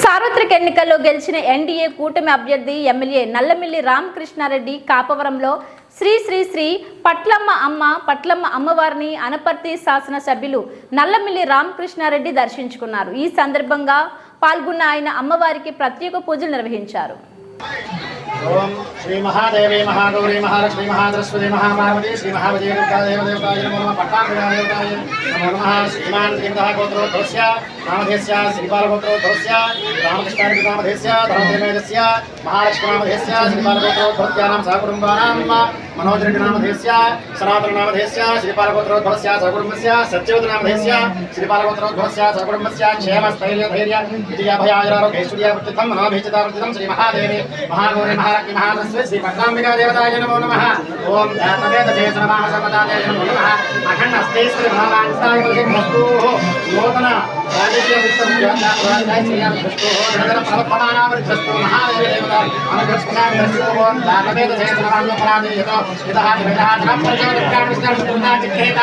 సార్వత్రిక ఎన్నికల్లో గెలిచిన ఎన్డీఏ కూటమి అభ్యర్థి ఎమ్మెల్యే నల్లమిల్లి రామకృష్ణారెడ్డి కాపవరంలో శ్రీ శ్రీ శ్రీ పట్లమ్మ అమ్మవారిని అనపర్తి శాసన సభ్యులు నల్లమిల్లి రామకృష్ణారెడ్డి దర్శించుకున్నారు. ఈ సందర్భంగా పాల్గొన్న ఆయన అమ్మవారికి ప్రత్యేక పూజలు నిర్వహించారు. ओम श्री महादेवी महागौरी महालक्ष्मी महासरस्वती महापार्वती श्री महावती देवदेवताय नमो नमः पट्टाभिरादेवताय नमो नमः श्रीमान श्रीमतः गोत्रोद्भवस्य नामधेयस्य श्रीबालगोत्रोद्भवस्य रामकृष्णारेड्डी नामधेयस्य धर्मधर्मेजस्य महालक्ष्मी नामधेयस्य श्रीबालगोत्रोद्भवत्यानां सहकुटुम्बानां मनोजरेड्डी नामधेयस्य सनातन नामधेयस्य श्रीबालगोत्रोद्भवस्य सहकुटुम्बस्य सत्यवती नामधेयस्य श्रीबालगोत्रोद्भवस्य सहकुटुम्बस्य क्षेमस्थैर्यधैर्य विजयाभयारोग्यैश्वर्यावृत्तिथं मनोभीचितावृत्तिथं श्री महादेवी महागौरी महालक्ष्मी महासरस्वती श्री पट्टाम्बिका देवताय नमो नमः। ओम ध्यातवेदशेषनमाह सर्वदाय नमो नमः। अखंड अस्तेश्वरी भगवान्ताय वल्लभस्तुः नूतन राजकीय वित्तं ज्ञानाय श्रीयामस्तुः नगर प्रवर्तमानावृद्धस्तु महादेवी देवता अनुग्रहस्नामस्तु ओम ध्यातवेदशेषनमाह सर्वदाय यतो यतः विरहात् प्रचोदकान् विष्णुः चित्तेता